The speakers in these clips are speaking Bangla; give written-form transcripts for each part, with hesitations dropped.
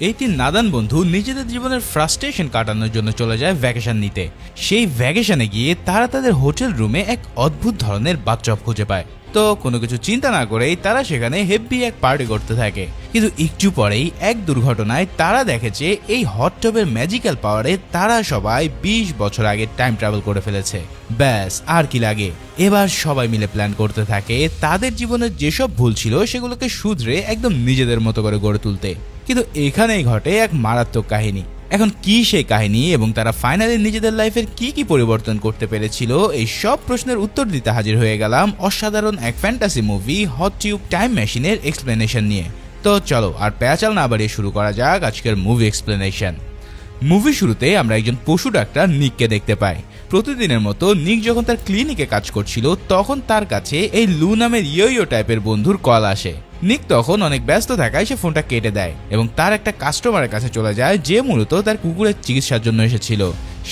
এই তিন নাদান বন্ধু নিজেদের জীবনের ফ্রাস্ট্রেশন কাটানোর জন্য চলে যায় ভ্যাকেশন নিতে। সেই ভ্যাকেশনে গিয়ে তারা তাদের হোটেল রুমে এক অদ্ভুত ধরনের বাথটব খুঁজে পায়। তো কোনো কিছু চিন্তা না করেই তারা সেখানে হেভি এক পার্টি করতে থাকে। কিন্তু একটু পরেই এক দুর্ঘটনায় তারা দেখে যে এই হট টবের ম্যাজিক্যাল পাওয়ারে তারা সবাই 20 বছর আগে টাইম ট্রাভেল করে ফেলেছে। ব্যাস আর কি লাগে। এবার সবাই মিলে প্ল্যান করতে থাকে তাদের জীবনের যেসব ভুল ছিল সেগুলোকে শুধরে একদম নিজেদের মতো করে গড়ে তুলতে। কিন্তু এখানেই ঘটে এক মারাত্মক কাহিনী। এখন কি সেই কাহিনী এবং তারা ফাইনালি নিজেদের লাইফের কি কি পরিবর্তন করতে পেরেছিল, এই সব প্রশ্নের উত্তর দিতে হাজির হয়ে গেলাম অসাধারণ এক fantasy movie hot tube time মেশিনের এক্সপ্লেনেশন নিয়ে। তো চলো আর পেঁচাল না বাড়িয়ে শুরু করা যাক আজকের মুভি এক্সপ্লেনেশন। মুভি শুরুতে আমরা একজন পশু ডাক্তার নিককে দেখতে পাই। প্রতিদিনের মতো নিক যখন তার ক্লিনিকে কাজ করছিল তখন তার কাছে এই লু নামের ইয়ো টাইপের বন্ধুর কল আসে। নিক তখন অনেক ব্যস্ত থাকায় সে ফোনটা কেটে দেয় এবং তার একটা কাস্টমারের কাছে চলে যায় যে মূলত তার কুকুরের চিকিৎসার জন্য এসেছিল।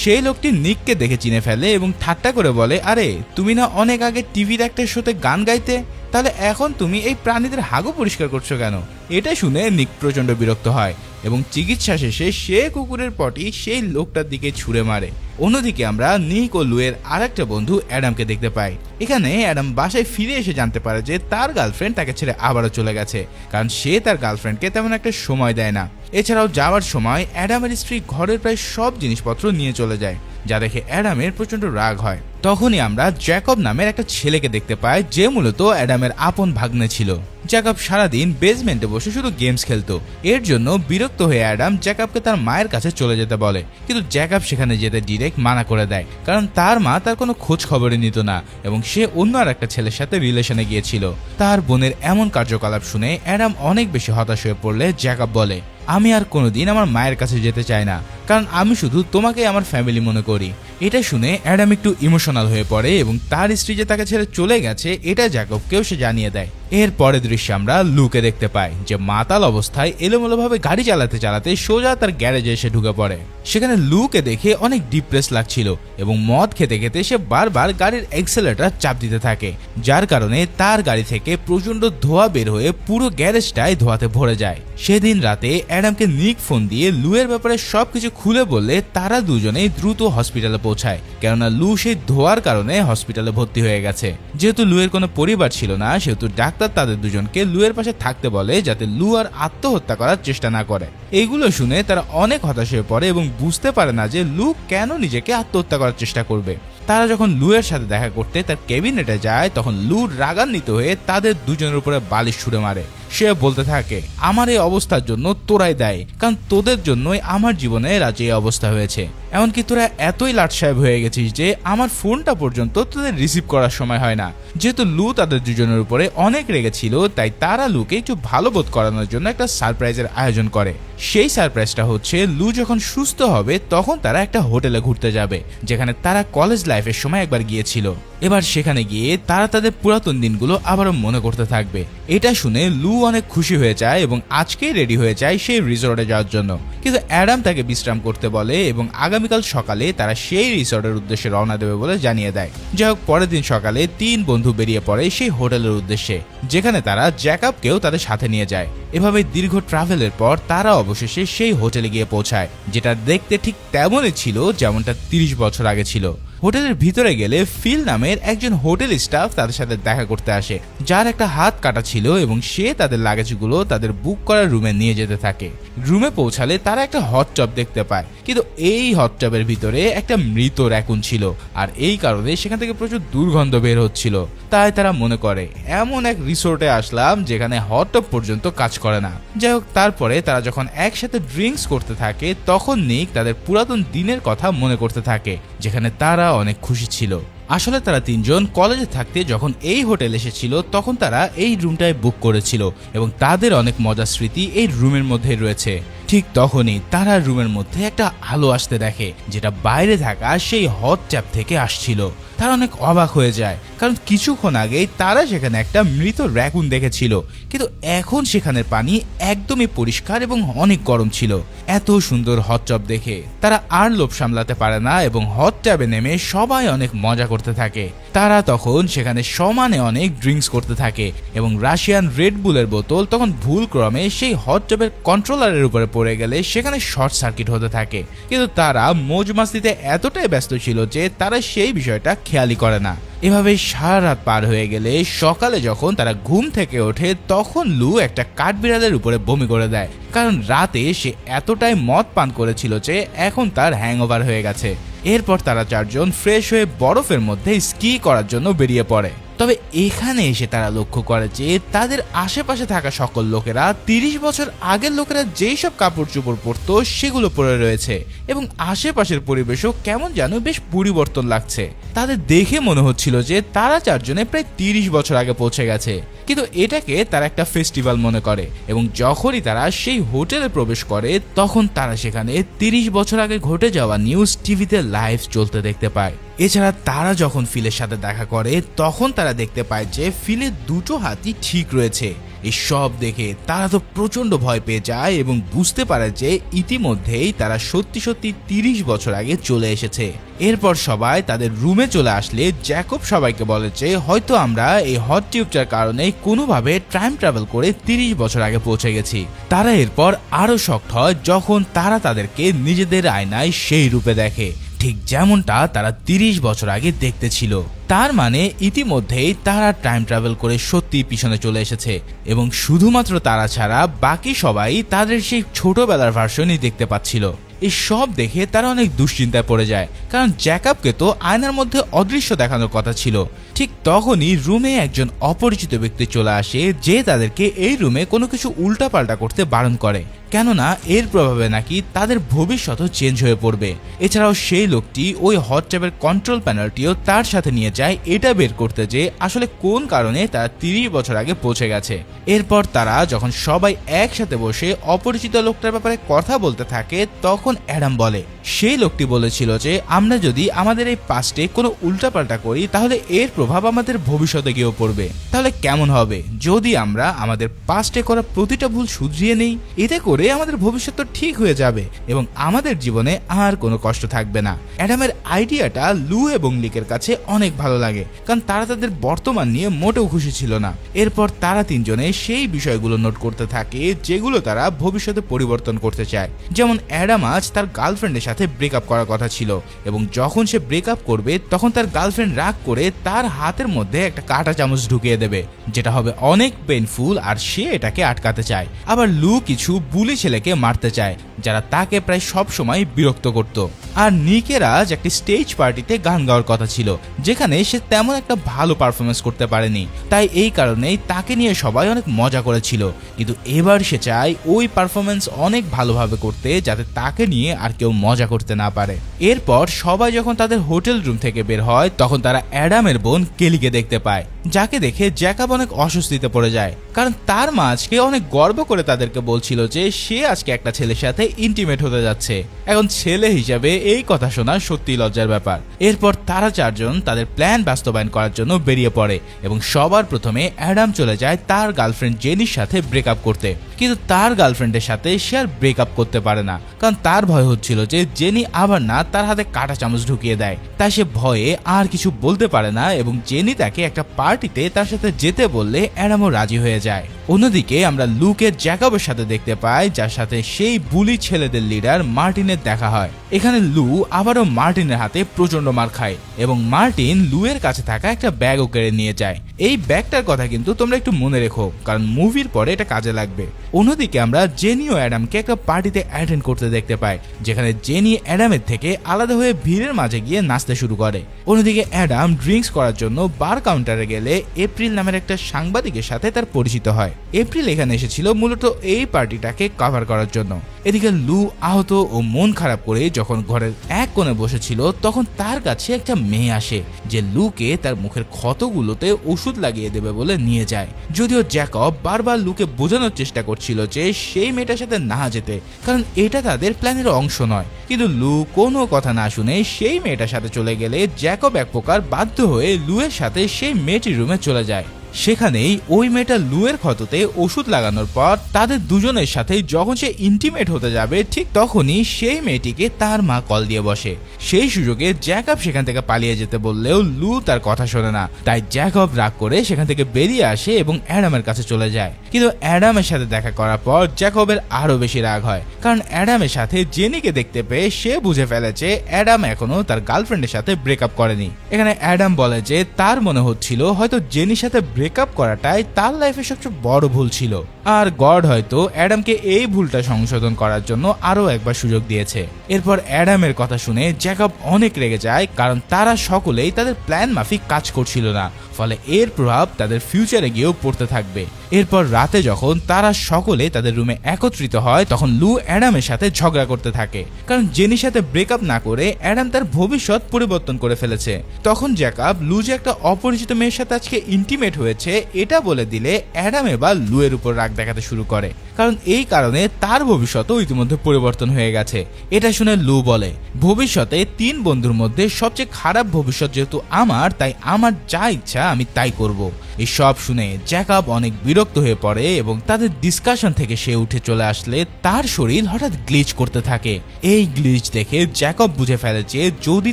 সেই লোকটি নিককে দেখে চিনে ফেলে এবং ঠাট্টা করে বলে, আরে তুমি না অনেক আগে টিভির একটা শোতে গান গাইতে, তাহলে এখন তুমি এই প্রাণীদের হাগু পরিষ্কার করছো কেন? এটা শুনে নিক প্রচন্ড বিরক্ত হয় এবং চিকিৎসা শেষে সে কুকুরের পটি সেই লোকটার দিকে ছুঁড়ে মারে। অন্যদিকে আমরা নিক ও লুয়ের আরেকটা বন্ধু অ্যাডামকে দেখতে পাই। এখানে অ্যাডাম বাসায় ফিরে এসে জানতে পারে যে তার গার্লফ্রেন্ড তাকে ছেড়ে আবারও চলে গেছে, কারণ সে তার গার্লফ্রেন্ডকে তেমন একটা সময় দেয় না। এছাড়াও যাওয়ার সময় অ্যাডামের স্ত্রী ঘরের প্রায় সব জিনিসপত্র নিয়ে চলে যায়, যা দেখে অ্যাডামের প্রচন্ড রাগ হয়। তখনই আমরা জ্যাকব নামের একটা ছেলেকে দেখতে পাই যে মূলত অ্যাডামের আপন ভাগ্নে ছিল। জ্যাকব সারাদিন বেসমেন্টে বসে শুধু গেমস খেলতো। এর জন্য বিরক্ত হয়ে অ্যাডাম জ্যাকবকে তার মায়ের কাছে চলে যেতে বলে, কিন্তু জ্যাকব সেখানে যেতে ডিরেক্ট মানা করে দেয়, কারণ তার মা তার কোনো খোঁজ খবরই নিত না এবং সে অন্য আর একটা ছেলের সাথে রিলেশনে গিয়েছিল। তার বোনের এমন কার্যকলাপ শুনে অ্যাডাম অনেক বেশি হতাশ হয়ে পড়লে জ্যাকব বলে, আমি আর কোনোদিন আমার মায়ের কাছে যেতে চাই না, কারণ আমি শুধু তোমাকে আমার ফ্যামিলি মনে করি। এটা শুনে অ্যাডাম একটু ইমোশনাল হয়ে পড়ে এবং তার স্ত্রী যে তাকে ছেড়ে চলে গেছে এটা জ্যাকবকেও সে জানিয়ে দেয়। এর পরের দৃশ্যে আমরা লুকে দেখতে পাই যে মাতাল অবস্থায় এলোমেলোভাবে গাড়ি চালাতে চালাতে সোজা তার গ্যারেজে এসে ঢুকে পড়ে। সেখানে লুকে দেখে অনেক ডিপ্রেস লাগছিল এবং মদ খেতে খেতে সে বারবার গাড়ির এক্সেলেটর চাপ দিতে থাকে, যার কারণে তার গাড়ি থেকে প্রচন্ড ধোঁয়া বের হয়ে পুরো গ্যারেজটাই ধোঁয়াতে ভরে যায়। সেদিন রাতে অ্যাডামকে নিক ফোন দিয়ে লুয়ের ব্যাপারে সবকিছু খুলে বললে তারা দুজনেই দ্রুত হসপিটালে পৌঁছায়, কেননা লু সেই ধোঁয়ার কারণে হসপিটালে ভর্তি হয়ে গেছে। যেহেতু লুয়ের কোনো পরিবার ছিল না সেহেতু ডাক্তার তাদের দুজনকে লুয়ের পাশে থাকতে বলে যাতে লু আর আত্মহত্যা করার চেষ্টা না করে। এইগুলো শুনে তারা অনেক হতাশ হয়ে পড়ে এবং বুঝতে পারে না যে লু কেন নিজেকে আত্মহত্যা করার চেষ্টা করবে। তারা যখন লুয়ের সাথে দেখা করতে তার ক্যাবিনেটে যায় তখন লু রাগান্বিত হয়ে তাদের দুজনের উপরে বালিশ ছুঁড়ে মারে। সে বলতে থাকে, আমার এই অবস্থার জন্য তোরাই দায়ী, কারণ তোদের জন্যই আমার জীবনে আজ এই অবস্থা হয়েছে। এমনকি তোরা এতই লাটসাহেব হয়ে গেছিস যে আমার ফোনটা পর্যন্ত তোদের রিসিভ করার সময় হয় না। যেহেতু লু তাদের দুজনের উপরে অনেক রেগেছিল তাই তারা লুকে একটু ভালো বোধ করানোর জন্য একটা সারপ্রাইজের আয়োজন করে। সেই সারপ্রাইজটা হচ্ছে লু যখন সুস্থ হবে তখন তারা একটা হোটেলে ঘুরতে যাবে, যেখানে তারা কলেজ লাইফের সময় একবার গিয়েছিল। এবার সেখানে গিয়ে তারা তাদের পুরাতন দিনগুলো আবারও মনে করতে থাকবে। এটা শুনে লু অনেক খুশি হয়ে যায় এবং আজকেই রেডি হয়ে যায় সেই রিসর্টে যাওয়ার জন্য, কিন্তু অ্যাডাম তাকে বিশ্রাম করতে বলে এবং আগামীকাল সকালে তারা সেই রিসর্টের উদ্দেশ্যে রওনা দেবে বলে জানিয়ে দেয়। যাই হোক, পরের দিন সকালে তিন বন্ধু বেরিয়ে পড়ে সেই হোটেলের উদ্দেশ্যে, যেখানে তারা জ্যাকবকেও তাদের সাথে নিয়ে যায়। এভাবে দীর্ঘ ট্রাভেলের পর তারা অবশেষে সেই হোটেলে গিয়ে পৌঁছায়, যেটা দেখতে ঠিক তেমনই ছিল যেমনটা 30 বছর আগে ছিল। হোটেলের ভিতরে গেলে ফিল নামের একজন হোটেল স্টাফ তাদের সাথে দেখা করতে আসে, যার একটা হাত কাটা ছিল এবং সে তাদের লাগেজগুলো তাদের বুক করা রুমে নিয়ে যেতে থাকে। রুমে পৌঁছালে তারা একটা হট টব দেখতে পায়, কিন্তু এই হট টবের ভিতরে একটা মৃত র্যাকুন ছিল আর এই কারণে সেখান থেকে প্রচুর দুর্গন্ধ বের হচ্ছিল। তাই তারা মনে করে এমন এক রিসোর্টে আসলাম যেখানে হট টব পর্যন্ত কাজ করে না। যাই হোক, তারপরে তারা যখন একসাথে ড্রিঙ্কস করতে থাকে তখন নিক তাদের পুরাতন দিনের কথা মনে করতে থাকে, যেখানে তারা অনেক খুশি ছিল। আসলে তারা তিনজন কলেজে থাকতে যখন এই হোটেল এসেছিল তখন তারা এই রুমটায় বুক করেছিল এবং তাদের অনেক মজার স্মৃতি এই রুমের মধ্যে রয়েছে। ঠিক তখনই তারা রুমের মধ্যে একটা আলো আসতে দেখে, যেটা বাইরে থাকা সেই হট ট্যাপ থেকে আসছিল। তারা অনেক অবাক হয়ে যায় কারণ কিছুক্ষণ আগেই তারা সেখানে একটা মৃত র্যাকুন দেখেছিল, কিন্তু এখন সেখানের পানি একদমই পরিষ্কার এবং অনেক গরম ছিল। এত সুন্দর হট চপ দেখে তারা আর লোভ সামলাতে পারে না এবং হট ট্যাবে নেমে সবাই অনেক মজা করতে থাকে। তারা তখন সেখানে সমানে অনেক ড্রিঙ্কস করতে থাকে এবং রাশিয়ান রেড বুলের বোতল তখন ভুল ক্রমে সেই হট ট্যাবের কন্ট্রোলারের উপরে পড়ে গেলে সেখানে শর্ট সার্কিট হতে থাকে, কিন্তু তারা মৌজ মাস্তিতে এতটাই ব্যস্ত ছিল যে তারা সেই বিষয়টা খেয়ালই করে না। এভাবে সারা রাত পার হয়ে গেলে সকালে যখন তারা ঘুম থেকে ওঠে তখন লু একটা কাঠবিড়ালের উপরে বমি করে দেয়, কারণ রাতে সে এতটাই মদ পান করেছিল যে এখন তার হ্যাংওভার হয়ে গেছে। এরপর তারা চারজন ফ্রেশ হয়ে বরফের মধ্যে স্কি করার জন্য বেরিয়ে পড়ে। তবে এখানে এসে তারা লক্ষ্য করে যে তাদের আশেপাশে থাকা সকল লোকেরা 30 বছর আগের লোকেরা যেই সব কাপড় চোপড় পরতো সেগুলো পরে রয়েছে এবং আশেপাশের পরিবেশও কেমন যেন বেশ পরিবর্তন লাগছে। তাদের দেখে মনে হচ্ছিল যে তারা চারজনে প্রায় 30 বছর আগে পৌঁছে গেছে, কিন্তু এটাকে তারা একটা ফেস্টিভ্যাল মনে করে এবং যখনই তারা সেই হোটেলে প্রবেশ করে তখন তারা সেখানে 30 বছর আগে ঘটে যাওয়া নিউজ টিভিতে লাইভ চলতে দেখতে পায়। এছাড়া তারা যখন ফিলের সাথে দেখা করে তখন তারা দেখতে পায় যে ফিলের দুটো হাতই ঠিক রয়েছে। এই সব দেখে তারা তো প্রচন্ড ভয় পেয়ে যায় এবং বুঝতে পারে যে ইতিমধ্যেই তারা সত্যি সত্যি 30 বছর আগে চলে এসেছে। এরপর সবাই তাদের রুমে চলে আসলে জ্যাকব সবাইকে বলে যে হয়তো আমরা এই হট টিউবটার কারণে কোনোভাবে টাইম ট্রাভেল করে 30 বছর আগে পৌঁছে গেছি। তারা এরপর আরো শক্ট হয় যখন তারা তাদেরকে নিজেদের আয়নায় সেই রূপে দেখে, ঠিক যেমনটা তারা 30 বছর আগে দেখতে ছিল। তার মানে ইতিমধ্যেই তারা টাইম ট্রাভেল করে সত্যি পিছনে চলে এসেছে এবং শুধুমাত্র তারা ছাড়া বাকি সবাই তাদের সেই ছোটবেলার ভার্সনই দেখতে পাচ্ছিল। এই সব দেখে তারা অনেক দুশ্চিন্তায় পড়ে যায়, কারণ জ্যাকবকে তো আয়নার মধ্যে অদৃশ্য দেখানোর কথা ছিল। ঠিক তখনই রুমে একজন অপরিচিত ব্যক্তি চলে আসে যে তাদেরকে এই রুমে কোনো কিছু উল্টাপাল্টা করতে বারণ করে, কেননা এর প্রভাবে নাকি তাদের ভবিষ্যৎও চেঞ্জ হয়ে পড়বে। এছাড়াও সেই লোকটি ওই হট ট্যাবের কন্ট্রোল প্যানেলটিও তার সাথে নিয়ে যায় এটা বের করতে যে আসলে কোন কারণে তারা 30 বছর আগে পৌঁছে গেছে। এরপর তারা যখন সবাই একসাথে বসে অপরিচিত লোকটার ব্যাপারে কথা বলতে থাকে তখন অ্যাডাম বলে সেই লোকটি বলেছিল যে আমরা যদি আমাদের এই পাস্টে কোনো উল্টাপাল্টা করি তাহলে এর প্রভাব আমাদের ভবিষ্যতে গিয়েও পড়বে। তাহলে কেমন হবে যদি আমরা আমাদের পাস্টে করা প্রতিটা ভুল শুধরিয়ে নেই? এতে করে আমাদের ভবিষ্যৎ তো ঠিক হয়ে যাবে এবং আমাদের জীবনে আর কোনো কষ্ট থাকবে না। অ্যাডামের আইডিয়াটা লু এবং লিকের কাছে অনেক ভালো লাগে, কারণ তারা তাদের বর্তমান নিয়ে মোটেও খুশি ছিল না। এরপর তারা তিনজনে সেই বিষয়গুলো নোট করতে থাকে যেগুলো তারা ভবিষ্যতে পরিবর্তন করতে চায়। যেমন অ্যাডাম আজ তার গার্লফ্রেন্ডের সাথে ব্রেকআপ করার কথা ছিল এবং যখন সে ব্রেকআপ করবে তখন তার গার্লফ্রেন্ড রাগ করে তার হাতের মধ্যে একটা কাঁটা চামচ ঢুকিয়ে দেবে, যেটা হবে অনেক পেইনফুল, আর সে এটাকে আটকাতে চায়। আবার লু কিছু বুলি ছেলেকে মারতে চায় যারা তাকে প্রায় সব সময় বিরক্ত করত। আর নিকের আজ একটি স্টেজ পার্টিতে গান গাওয়ার কথা ছিল যেখানে সে তেমন একটা ভালো পারফরমেন্স করতে পারেনি, তাই এই কারণেই তাকে নিয়ে সবাই অনেক মজা করেছিল। কিন্তু এবার সে চায় ওই পারফরমেন্স অনেক ভালোভাবে করতে যাতে তাকে নিয়ে আর কেউ মজা করতে না পারে। এরপর সবাই যখন তাদের হোটেল রুম থেকে বের হয় তখন তারা অ্যাডামের বোন কেলিকে দেখতে পায়, যাকে দেখে জ্যাকব অনেক অস্বস্তিতে পড়ে যায়, কারণ তার মা আজকে অনেক গর্ব করে তাদেরকে বলছিল যে সে আজকে একটা ছেলের সাথে ইন্টিমেট হতে যাচ্ছে। এখন ছেলে হিসাবে এই কথা শোনা সত্যি লজ্জার ব্যাপার। এরপর তারা চারজন তাদের প্ল্যান বাস্তবায়ন করার জন্য বেরিয়ে পড়ে এবং সবার প্রথমে অ্যাডাম চলে যায় তার গার্লফ্রেন্ড জেনির সাথে ব্রেকআপ করতে, কিন্তু তার গার্লফ্রেন্ডের সাথে সে আর ব্রেকআপ করতে পারে না, কারণ তার ভয় হচ্ছিল যে জেনি আবার না তার হাতে কাঁটা চামচ ঢুকিয়ে দেয়। তাই সে ভয়ে আর কিছু বলতে পারে না এবং জেনি তাকে একটা পার্টিতে তার সাথে যেতে বললে অ্যাডামও রাজি হয়ে যায়। অন্যদিকে আমরা লুকের জ্যাকবের সাথে দেখতে পাই যার সাথে সেই বুলি ছেলেদের লিডার মার্টিনের দেখা হয়। এখানে লু আবারও মার্টিনের হাতে প্রচন্ড মার খায় এবং মার্টিন লুয়ের কাছে থাকা একটা ব্যাগও কেড়ে নিয়ে যায়। এই ব্যাগটার কথা কিন্তু তোমরা একটু মনে রেখো, কারণ মুভির পরে এটা কাজে লাগবে। অন্যদিকে আমরা জেনি ও অ্যাডামকে একটা পার্টিতে অ্যাটেন্ড করতে দেখতে পাই যেখানে জেনি অ্যাডামের থেকে আলাদা হয়ে ভিড়ের মাঝে গিয়ে নাচতে শুরু করে। অন্যদিকে অ্যাডাম ড্রিঙ্কস করার জন্য বার কাউন্টারে গেলে এপ্রিল নামের একটা সাংবাদিকের সাথে তার পরিচিত হয়। এপ্রিল এখানে এসেছিল মূলত এই পার্টিটাকে কভার করার জন্য। এদিকে লু আহত ও মন খারাপ করে যখন ঘরের এক কোণে বসেছিল তখন তার কাছে একটা মেয়ে আসে যে লুকে তার মুখের ক্ষতগুলোতে ওষুধ লাগিয়ে দেবে বলে নিয়ে যায়। যদিও জ্যাকব বারবার লুকে বোঝানোর চেষ্টা করছিল যে সেই মেয়েটার সাথে না যেতে, কারণ এটা তাদের প্ল্যানের অংশ নয়, কিন্তু লু কোনো কথা না শুনে সেই মেয়েটার সাথে চলে গেলে জ্যাকব এক প্রকার বাধ্য হয়ে লুয়ের সাথে সেই মেয়েটির রুমে চলে যায়। সেখানেই ওই মেয়েটা লুয়ের ক্ষততে ওষুধ লাগানোর পর তাদের দুজনের সাথে যখন সে ইন্টিমেট হতে যাবে ঠিক তখনই সেই মেয়েটিকে তার মা কল দিয়ে বসে। সেই সুযোগে জ্যাকব সেখান থেকে পালিয়ে যেতে বললেও লু তার কথা শোনে না, তাই জ্যাকব রাগ করে সেখান থেকে বেরিয়ে আসে এবং অ্যাডামের কাছে চলে যায়। কিন্তু অ্যাডামের সাথে দেখা করার পর জ্যাকবের আরো বেশি রাগ হয়, কারণ অ্যাডামের সাথে জেনিকে দেখতে পেয়ে সে বুঝে ফেলেছে অ্যাডাম এখনো তার গার্লফ্রেন্ডের সাথে ব্রেকআপ করেনি। এখানে অ্যাডাম বলে যে তার মনে হচ্ছিল হয়তো জেনির সাথে ব্রেকআপ করাটাই তার লাইফের সবচেয়ে বড় ভুল ছিল, আর গড হয়তো অ্যাডামকে এই ভুলটা সংশোধন করার জন্য আরো একবার সুযোগ দিয়েছে। এরপর অ্যাডামের কথা শুনে জ্যাকব অনেক রেগে যায়, কারণ তারা সকলেই তাদের প্ল্যান মাফিক কাজ করছিল না, ফলে এর প্রভাব তাদের ফিউচারে গিয়েও পড়তে থাকবে। এরপর রাতে যখন তারা সকলে তাদের রুমে একত্রিত হয় তখন লু অ্যাডামের সাথে ঝগড়া করতে থাকে, কারণ জেনির সাথে ব্রেকআপ না করে অ্যাডাম তার ভবিষ্যৎ পরিবর্তন করে ফেলেছে। তখন জ্যাকব লু যে একটা অপরিচিত মেয়ের সাথে আজকে ইন্টিমেট হয়েছে এটা বলে দিলে অ্যাডাম এবার লুয়ের উপর রাগ দেখাতে শুরু করে, কারণ এই কারণে তার ভবিষ্যৎও ইতিমধ্যে পরিবর্তন হয়ে গেছে। এটা শুনে লু বলে ভবিষ্যতে 3 বন্ধুর মধ্যে সবচেয়ে খারাপ ভবিষ্যৎ যেহেতু আমার, তাই আমার যা ইচ্ছা আমি তাই করব। এই সব শুনে জ্যাকব অনেক বিরক্ত হয়ে পড়ে এবং তাদের ডিসকাশন থেকে সে উঠে চলে আসলে তার শরীর হঠাৎ গ্লিচ করতে থাকে। এই গ্লিচ দেখে জ্যাকব বুঝে ফেলে যে যদি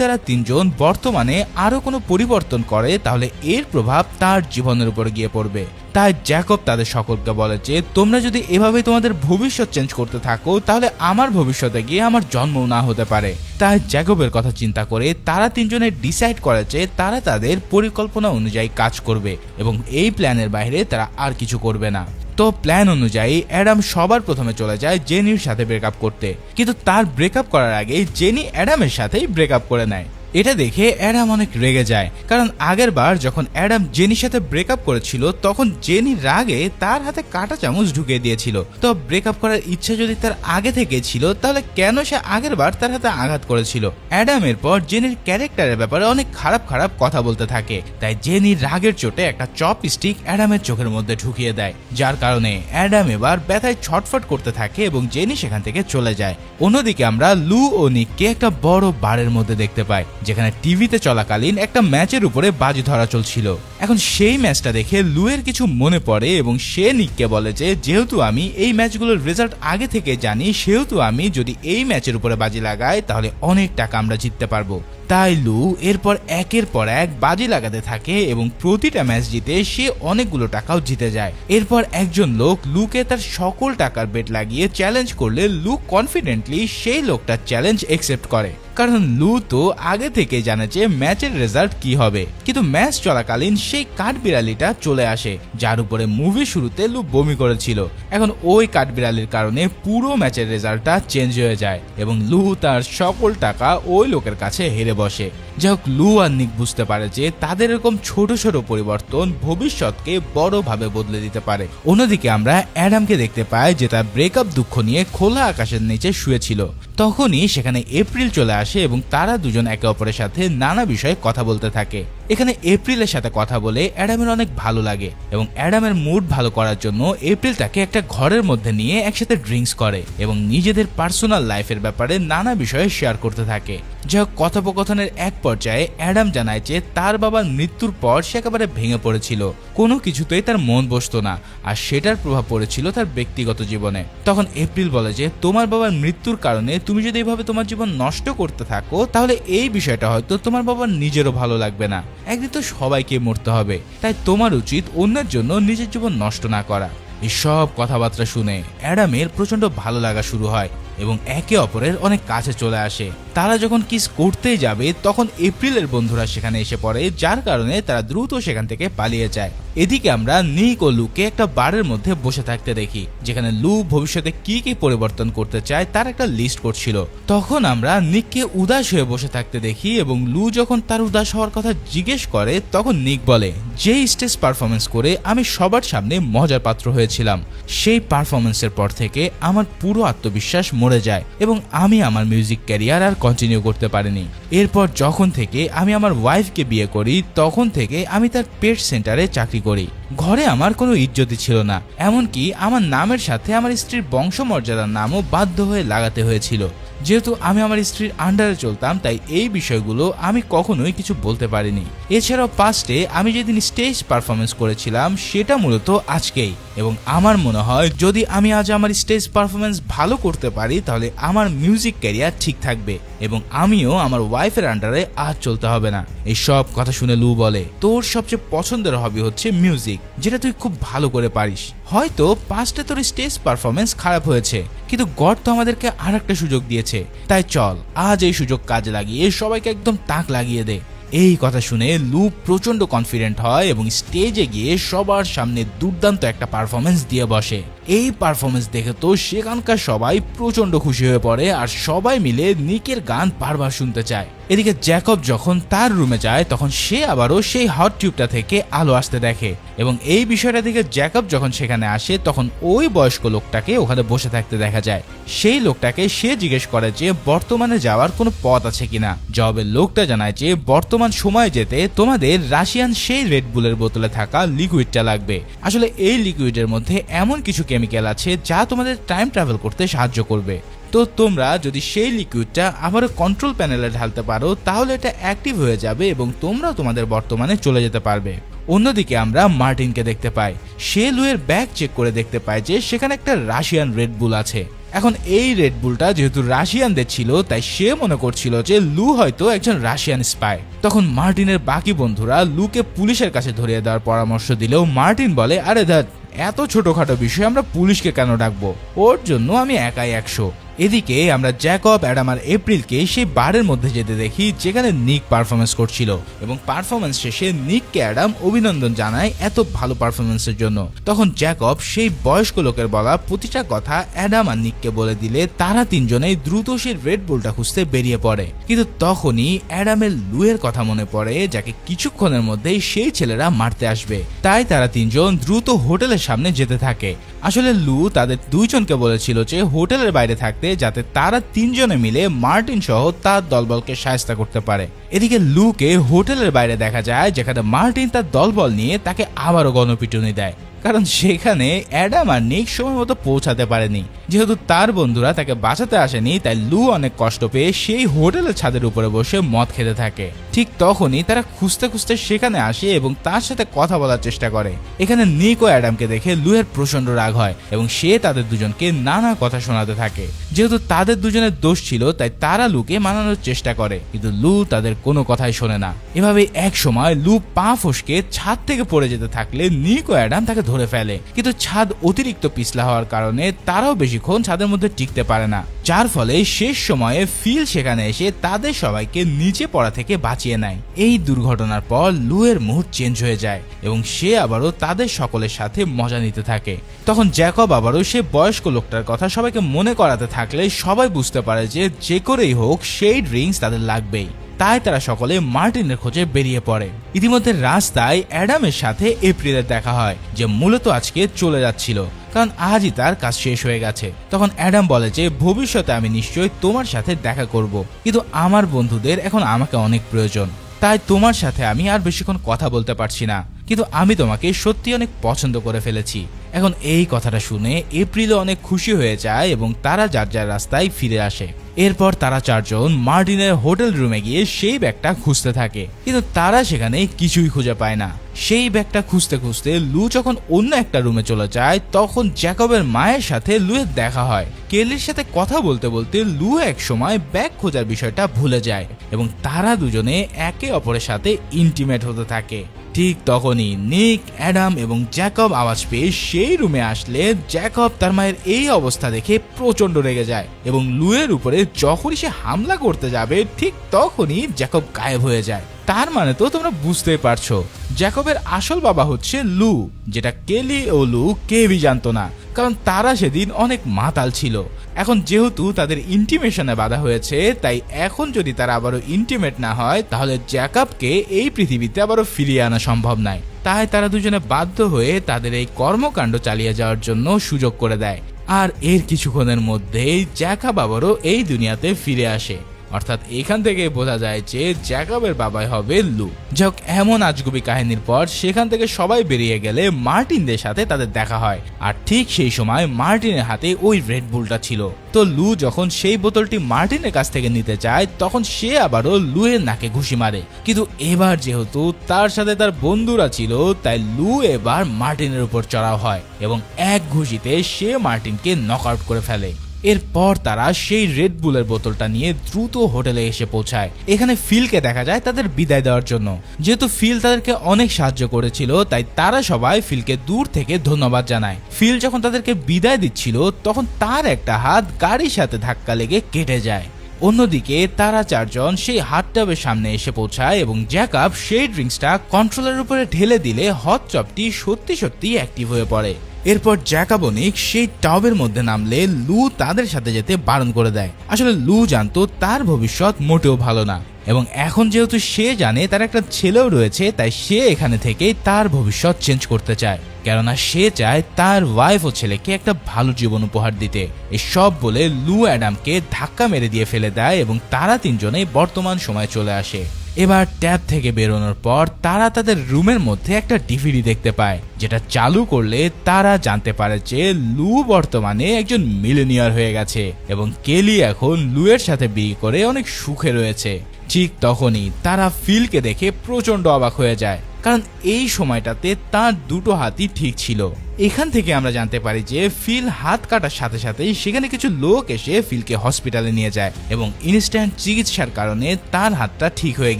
তারা 3 জন বর্তমানে আরো কোনো পরিবর্তন করে তাহলে এর প্রভাব তার জীবনের উপর গিয়ে পড়বে। তাই জ্যাকব তাদের সকলকে বলে যে তোমরা যদি এভাবে তোমাদের ভবিষ্যৎ চেঞ্জ করতে থাকো তাহলে আমার ভবিষ্যতে গিয়ে আমার জন্ম না হতে পারে। তাই জ্যাকবের কথা চিন্তা করে তারা 3 জনে ডিসাইড করে যে তারা তাদের পরিকল্পনা অনুযায়ী কাজ করবে এবং এই প্ল্যানের বাইরে তারা আর কিছু করবে না। তো প্ল্যান অনুযায়ী অ্যাডাম সবার প্রথমে চলে যায় জেনির সাথে ব্রেকআপ করতে, কিন্তু তার ব্রেকআপ করার আগে জেনি অ্যাডামের সাথেই ব্রেকআপ করে নেয়। এটা দেখে অ্যাডাম অনেক রেগে যায়, কারণ আগের বার যখন অ্যাডাম জেনির সাথে ব্রেকআপ করেছিল তখন জেনি রাগে তার হাতে কাঁটা চামচ ঢুকিয়ে দিয়েছিল। তো ব্রেকআপ করার ইচ্ছা যদি তার আগে থেকে ছিল তাহলে কেন সে আগের বার তার হাতে আঘাত করেছিল। অ্যাডাম এরপর জেনির ক্যারেক্টারের ব্যাপারে অনেক খারাপ খারাপ কথা বলতে থাকে, তাই জেনির রাগের চোটে একটা চপস্টিক অ্যাডামের চোখের মধ্যে ঢুকিয়ে দেয়, যার কারণে অ্যাডাম এবার ব্যথায় ছটফট করতে থাকে এবং জেনি সেখান থেকে চলে যায়। অন্যদিকে আমরা লু ও নিককে একটা বড় বারের মধ্যে দেখতে পাই, যেখানে টিভিতে চলাকালীন একটা ম্যাচের উপরে বাজি ধরা চলছিল। এখন সেই ম্যাচটা দেখে লুয়ের কিছু মনে পড়ে এবং সে নিককে বলে যে যেহেতু আমি এই ম্যাচগুলোর রেজাল্ট আগে থেকে জানি সেহেতু আমি যদি এই ম্যাচের উপরে বাজি লাগাই তাহলে অনেক টাকা আমরা জিততে পারবো। তাই লু এরপর একের পর এক বাজি লাগাতে থাকে এবং প্রতিটা ম্যাচ জিতে সে অনেকগুলো টাকাও জিতে যায়। এরপর একজন লোক লুকে তার সকল টাকার বেট লাগিয়ে চ্যালেঞ্জ করলে লু কনফিডেন্টলি সেই লোকটার চ্যালেঞ্জ একসেপ্ট করে, কারণ লু তো আগে থেকে জানে যে ম্যাচের রেজাল্ট কি হবে। কিন্তু ম্যাচ চলাকালীন সেই কাঠবিড়ালিটা চলে আসে যার উপরে মুভি শুরুতে লু বমি করেছিল। এখন ওই কাঠবিড়ালির কারণে পুরো ম্যাচের রেজাল্টটা চেঞ্জ হয়ে যায় এবং লু তার সকল টাকা ওই লোকের কাছে হেরে বসে। যাই হোক, লু আর নিক বুঝতে পারে যে তাদের এরকম ছোট ছোট পরিবর্তন ভবিষ্যৎকে বড়ভাবে বদলে দিতে পারে। অন্যদিকে আমরা অ্যাডামকে দেখতে পাই যে তার ব্রেকআপ দুঃখ নিয়ে খোলা আকাশের নিচে শুয়েছিল। তখনই সেখানে এপ্রিল চলে আসে এবং তারা দুজন একে অপরের সাথে নানা বিষয়ে কথা বলতে থাকে। এখানে এপ্রিলের সাথে কথা বলে অ্যাডামের অনেক ভালো লাগে এবং অ্যাডামের মুড ভালো করার জন্য এপ্রিল তাকে একটা ঘরের মধ্যে নিয়ে একসাথে ড্রিঙ্কস করে এবং নিজেদের পার্সোনাল লাইফের ব্যাপারে নানা বিষয়ে শেয়ার করতে থাকে। যাই হোক, কথোপকথনের এক পর্যায়ে অ্যাডাম জানায় যে তার বাবার মৃত্যুর পর সে একেবারে ভেঙে পড়েছিল, কোনো কিছুতেই তার মন বসতো না, আর সেটার প্রভাব পড়েছিল তার ব্যক্তিগত জীবনে। তখন এপ্রিল বলে যে তোমার বাবার মৃত্যুর কারণে তুমি যদি এইভাবে তোমার জীবন নষ্ট করতে থাকো তাহলে এই বিষয়টা হয়তো তোমার বাবার নিজেরও ভালো লাগবে না, একদিন তো সবাইকে মরতে হবে, তাই তোমার উচিত অন্যের জন্য নিজের জীবন নষ্ট না করা। এই সব কথাবার্তা শুনে অ্যাডামের প্রচন্ড ভালো লাগা শুরু হয় এবং একে অপরের অনেক কাছে চলে আসে। তারা যখন কিস করতেই যাবে তখন এপ্রিলের বন্ধুরা সেখানে এসে পড়ে, যার কারণে তারা দ্রুত সেখান থেকে পালিয়ে যায়। এদিকে আমরা নিক ও লুকে একটা বারের মধ্যে বসে থাকতে দেখি, যেখানে লু ভবিষ্যতে কি কি পরিবর্তন করতে চায় তার একটা লিস্ট করছিল। তখন আমরা নিককে উদাস হয়ে বসে থাকতে দেখি এবং লু যখন তার উদাস হওয়ার কথা জিজ্ঞেস করে তখন নিক বলে, যে স্টেজ পারফরমেন্স করে আমি সবার সামনে মজার পাত্র হয়েছিলাম, সেই পারফরমেন্সের পর থেকে আমার পুরো আত্মবিশ্বাস মরে যায় এবং আমি আমার মিউজিক ক্যারিয়ার আর কন্টিনিউ করতে পারিনি। এরপর যখন থেকে আমি আমার ওয়াইফকে বিয়ে করি তখন থেকে আমি তার পেট সেন্টারে চাকরি করি। ঘরে আমার কোনো ইজ্জতই ছিল না, এমনকি আমার নামের সাথে আমার স্ত্রীর বংশমর্যাদার নামও বাধ্য হয়ে লাগাতে হয়েছিল। যেহেতু আমি আমার স্ত্রীর আন্ডারে চলতাম তাই এই বিষয়গুলো আমি কখনোই কিছু বলতে পারিনি। এছাড়াও পাস্টে আমি যেদিন স্টেজ পারফরমেন্স করেছিলাম সেটা মূলত আজকেই, এবং আমার মনে হয় যদি আমি আজ আমার স্টেজ পারফরমেন্স ভালো করতে পারি তাহলে আমার মিউজিক ক্যারিয়ার ঠিক থাকবে এবং আমিও আমার ওয়াইফের আন্ডারে আজ চলতে হবে না। এই সব কথা শুনে লু বলে, তোর সবচেয়ে পছন্দের হবি হচ্ছে মিউজিক, যেটা তুই খুব ভালো করে পারিস। হয়তো পাস্টে তোর স্টেজ পারফরমেন্স খারাপ হয়েছে, কিন্তু গড তো আমাদেরকে আর একটা সুযোগ দিয়েছে, তাই চল আজ এই সুযোগ কাজে লাগিয়ে সবাইকে একদম তাক লাগিয়ে দে। এই কথা শুনে লু প্রচন্ড কনফিডেন্ট হয় এবং স্টেজে গিয়ে সবার সামনে দুর্দান্ত একটা পারফরমেন্স দিয়ে বসে। এই পারফরমেন্স দেখে তো সেখানকার সবাই প্রচন্ড খুশি হয়ে পড়ে আর সবাই মিলে নিকের গান বারবার শুনতে চায়। এদিকে জ্যাকব যখন তার রুমে যায় তখন সে আবারও সেই হট টিউবটা থেকে আলো আসতে দেখে এবং এই বিষয়টা দেখে জ্যাকব যখন সেখানে আসে তখন ওই বয়স্ক লোকটাকে ওখানে বসে থাকতে দেখা যায়। সেই লোকটাকে সে জিজ্ঞেস করে যে বর্তমানে যাওয়ার কোনো পথ আছে কিনা। জবাবের লোকটা জানায় যে বর্তমান সময়ে যেতে তোমাদের রাশিয়ান সেই রেড বুলের বোতলে থাকা লিকুইডটা লাগবে। আসলে এই লিকুইডের মধ্যে এমন কিছু কেমিক্যাল আছে যা তোমাদের টাইম ট্রাভেল করতে সাহায্য করবে। তো তোমরা যদি সেই লিকুইডটা আবারও কন্ট্রোল প্যানেলে ঢালতে পারো তাহলে এটা অ্যাক্টিভ হয়ে যাবে এবং তোমরা তোমাদের বর্তমানে চলে যেতে পারবে। অন্যদিকে আমরা মার্টিনকে দেখতে পাই, সে লুয়ের ব্যাগ চেক করে দেখতে পায় যে সেখানে একটা রাশিয়ান রেড বুল আছে। এখন এই রেড বুলটা যেহেতু রাশিয়ানদের ছিল তাই সে মনে করছিল যে লু হয়তো একজন রাশিয়ান স্পাই। তখন মার্টিনের বাকি বন্ধুরা লুকে পুলিশের কাছে ধরিয়ে দেওয়ার পরামর্শ দিলেও মার্টিন বলে, আরে ধ্যাৎ, এত ছোটখাটো বিষয়ে আমরা পুলিশকে কেন ডাকবো, ওর জন্য আমি একাই 100। এদিকে আমরা জ্যাকব, অ্যাডাম আর এপ্রিলকে সেই বারের মধ্যে যেতে দেখি যেখানে নিক পারফরমেন্স করছিল এবং পারফরমেন্স শেষে নিককে অ্যাডাম অভিনন্দন জানায় এত ভালো পারফরমেন্সের জন্য। তখন জ্যাকব সেই বয়স্ক লোকের বলা প্রতিটা কথা অ্যাডাম আর নিককে বলে দিলে তারা তিনজনেই দ্রুত সেই রেড বুলটা খুঁজতে বেরিয়ে পড়ে। কিন্তু তখনই অ্যাডামের লুয়ের কথা মনে পড়ে যাকে কিছুক্ষণের মধ্যেই সেই ছেলেরা মারতে আসবে, তাই তারা তিনজন দ্রুত হোটেলের সামনে যেতে থাকে। আসলে লু তাদের দুইজনকে বলেছিল যে হোটেলের বাইরে থাকতে যাতে তারা তিনজনে মিলে মার্টিন সহ তার দলবলকে সাহায্য করতে পারে। এদিকে লুকে হোটেলের বাইরে দেখা যায় যেখানে মার্টিন তার দলবল নিয়ে তাকে আবারও গণপিটুনি দেয়, কারণ সেখানে অ্যাডাম আর নিক সময় মতো পৌঁছাতে পারেনি। যেহেতু তার বন্ধুরা তাকে বাঁচাতে আসেনি তাই লু অনেক কষ্ট পেয়ে সেই হোটেলের ছাদের উপরে বসে মদ খেতে থাকে। ঠিক তখনই তারা খুঁজতে খুঁজতে সেখানে আসে এবং তার সাথে কথা বলার চেষ্টা করে। এখানে নিক ও অ্যাডামকে দেখে লুয়ের প্রচন্ড রাগ হয় এবং সে তাদের দুজনকে নানা কথা শোনাতে থাকে। যেহেতু তাদের দুজনের দোষ ছিল তাই তারা লুকে মানানোর চেষ্টা করে, কিন্তু লু তাদের কোনো কথাই শোনে না। এভাবে এক সময় লু পা ফসকে ছাদ থেকে পড়ে যেতে থাকলে নিক ও অ্যাডাম তাকে ধরে ফেলে, কিন্তু ছাদ অতিরিক্ত পিছলা হওয়ার কারণে তারাও বেশিক্ষণ ছাদের মধ্যে টিকতে পারে না, যার ফলে শেষ সময়ে ফিল সেখানে এসে তাদের সবাইকে নিচে পড়া থেকে বাঁচিয়ে নেয়। এই দুর্ঘটনার পর লুয়ের মুড চেঞ্জ হয়ে যায় এবং সে আবারও তাদের সকলের সাথে মজা নিতে থাকে। তখন জ্যাকব আবারও সে বয়স্ক লোকটার কথা সবাইকে মনে করাতে থাকলে সবাই বুঝতে পারে যে যে করেই হোক সেই ড্রিঙ্কস তাদের লাগবেই, তাই তারা সকলে মার্টিনের খোঁজে বেরিয়ে পড়ে। ইতিমধ্যে রাস্তায় অ্যাডামের সাথে এপ্রিলের দেখা হয়, যে মূলত আজকে চলে যাচ্ছিল কারণ আজই তার কাজ শেষ হয়ে গেছে। তখন অ্যাডাম বলে যে ভবিষ্যতে আমি নিশ্চয়ই তোমার সাথে দেখা করব, কিন্তু আমার বন্ধুদের এখন আমাকে অনেক প্রয়োজন, তাই তোমার সাথে আমি আর বেশিক্ষণ কথা বলতে পারছি না, কিন্তু আমি তোমাকে সত্যি অনেক পছন্দ করে ফেলেছি। এখন এই কথাটা শুনে এপ্রিলও অনেক খুশি হয়ে যায় এবং তারা যার যার রাস্তায় ফিরে আসে। এরপর তারা চারজন মার্টিনের হোটেল রুমে গিয়ে সেই ব্যাগটা খুঁজতে থাকে, কিন্তু তারা সেখানে কিছুই খুঁজে পায় না। সেই ব্যাগটা খুঁজতে খুঁজতে লু যখন অন্য একটা রুমে চলে যায় তখন জ্যাকবের মায়ের সাথে লুয়ের দেখা হয়। কেলির সাথে কথা বলতে বলতে লু এক সময় ব্যাগ খোঁজার বিষয়টা ভুলে যায় এবং তারা দুজনে একে অপরের সাথে ইন্টিমেট হতে থাকে। ঠিক তখনই নিক, অ্যাডাম এবং জ্যাকব আওয়াজ পেয়ে সেই রুমে আসলে জ্যাকব তার মায়ের এই অবস্থা দেখে প্রচন্ড রেগে যায় এবং লুয়ের উপরে যখনই সে হামলা করতে যাবে ঠিক তখনই জ্যাকব গায়েব হয়ে যায়। তার মানে তো তোমরা বুঝতেই পারছো জ্যাকবের আসল বাবা হচ্ছে লু, যেটা কেলি ও লু কেউই জানতো না, কারণ তারা সেদিন অনেক মাতাল ছিল। এখন যেহেতু তাদের ইন্টিমেশনে বাধা হয়েছে, তাই এখন যদি তারা আবারও ইন্টিমেট না হয় তাহলে জ্যাকবকে এই পৃথিবীতে আবারও ফিরিয়ে আনা সম্ভব নয়। তাই তারা দুজনে বাধ্য হয়ে তাদের এই কর্মকাণ্ড চালিয়ে যাওয়ার জন্য সুযোগ করে দেয়। আর এর কিছুক্ষণের মধ্যেই জ্যাকব আবারও এই দুনিয়াতে ফিরে আসে। অর্থাৎ এখান থেকে বোঝা যায় যে জ্যাকবের বাবাই হবে লু। যাক, এমন আজগুবি কাহিনীর পর সেখান থেকে সবাই বেরিয়ে গেলে মার্টিনদের সাথে তাদের দেখা হয়। আর ঠিক সেই সময় মার্টিনের হাতে ওই রেড বুলটা ছিল। তো লু যখন সেই বোতলটি মার্টিনের কাছ থেকে নিতে চায় তখন সে আবারও লুয়ের নাকে ঘুষি মারে। কিন্তু এবার যেহেতু তার সাথে তার বন্ধুরা ছিল তাই লু এবার মার্টিনের উপর চড়াও হয় এবং এক ঘুষিতে সে মার্টিনকে নক আউট করে ফেলে। এরপর তারা সেই রেড বুলের বোতলটা নিয়ে দ্রুত হোটেলে এসে পৌঁছায়। এখানে ফিলকে দেখা যায় তাদের বিদায় দেওয়ার জন্য। যেহেতু ফিল তাদেরকে অনেক সাহায্য করেছিল তাই তারা সবাই ফিলকে দূর থেকে ধন্যবাদ জানায়। ফিল যখন তাদেরকে বিদায় দিচ্ছিল তখন তার একটা হাত গাড়ির সাথে ধাক্কা লেগে কেটে যায়। অন্যদিকে তারা চারজন সেই হট টাবের সামনে এসে পৌঁছায় এবং জ্যাকব সেই ড্রিঙ্কসটা কন্ট্রোলের উপরে ঢেলে দিলে হট টবটি সত্যি সত্যি অ্যাক্টিভ হয়ে পড়ে। এরপর জ্যাকব ও নিক সেই টবের মধ্যে নামলে লু তাদের সাথে যেতে বারণ করে দেয়। আসলে লু জানতো তার ভবিষ্যৎ মোটেও ভালো না এবং এখন যেহেতু সে জানে তার একটা ছেলেও রয়েছে তাই সে এখানে থেকেই তার ভবিষ্যৎ চেঞ্জ করতে চায়, কেননা সে চায় তার ওয়াইফ ও ছেলেকে একটা ভালো জীবন উপহার দিতে। এসব বলে লু অ্যাডামকে ধাক্কা মেরে দিয়ে ফেলে দেয় এবং তারা তিনজনেই বর্তমান সময়ে চলে আসে। এবার ট্যাব থেকে বেরোনোর পর তারা তাদের রুমের মধ্যে একটা ডিভিডি দেখতে পায়, যেটা চালু করলে তারা জানতে পারে যে লু বর্তমানে একজন মিলেনিয়ার হয়ে গেছে এবং কেলি এখন লুয়ের সাথে বিয়ে করে অনেক সুখে রয়েছে। ঠিক তখনই তারা ফিলকে দেখে প্রচন্ড অবাক হয়ে যায়, কারণ এই সময়টাতে তার দুটো হাতই ঠিক ছিল। এখান থেকে আমরা জানতে পারি যে ফিল হাত কাটার সাথে সাথেই সেখানে কিছু লোক এসে ফিলকে হসপিটালে নিয়ে যায় এবং ইনস্ট্যান্ট চিকিৎসার কারণে তার হাতটা ঠিক হয়ে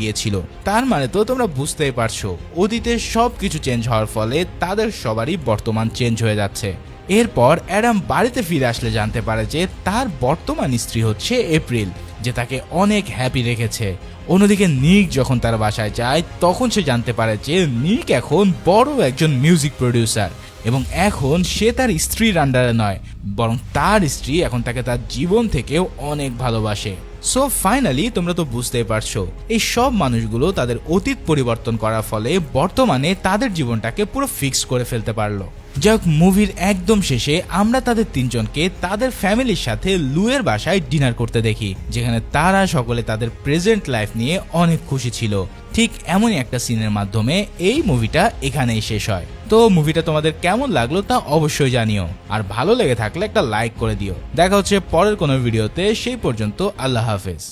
গিয়েছিল। তার মানে তো তোমরা বুঝতেই পারছো অতীতে সবকিছু চেঞ্জ হওয়ার ফলে তাদের সবারই বর্তমান চেঞ্জ হয়ে যাচ্ছে। এরপর অ্যাডাম বাড়িতে ফিরে আসলে জানতে পারে যে তার বর্তমান স্ত্রী হচ্ছে এপ্রিল, যে তাকে অনেক হ্যাপি রেখেছে। অন্যদিকে নিক যখন তার বাসায় যায় তখন সে জানতে পারে যে নিক এখন বড় একজন মিউজিক প্রডিউসার এবং এখন সে তার স্ত্রীর আন্ডারে নয়, বরং তার স্ত্রী এখন তাকে তার জীবন থেকেও অনেক ভালোবাসে। সো ফাইনালি তোমরা তো বুঝতেই পারছো এই সব মানুষগুলো তাদের অতীত পরিবর্তন করার ফলে বর্তমানে তাদের জীবনটাকে পুরো ফিক্স করে ফেলতে পারলো। যাক, মুভির একদম শেষে আমরা তাদের তিনজনকে তাদের ফ্যামিলির সাথে লুয়ের বাসায় ডিনার করতে দেখি, যেখানে তারা সকলে তাদের প্রেজেন্ট লাইফ নিয়ে অনেক খুশি ছিল। ঠিক এমনই একটা সিনের মাধ্যমে এই মুভিটা এখানেই শেষ হয়। তো মুভিটা তোমাদের কেমন লাগলো তা অবশ্যই জানিও, আর ভালো লেগে থাকলে একটা লাইক করে দিও। দেখা হচ্ছে পরের কোনো ভিডিওতে, সেই পর্যন্ত আল্লাহ হাফেজ।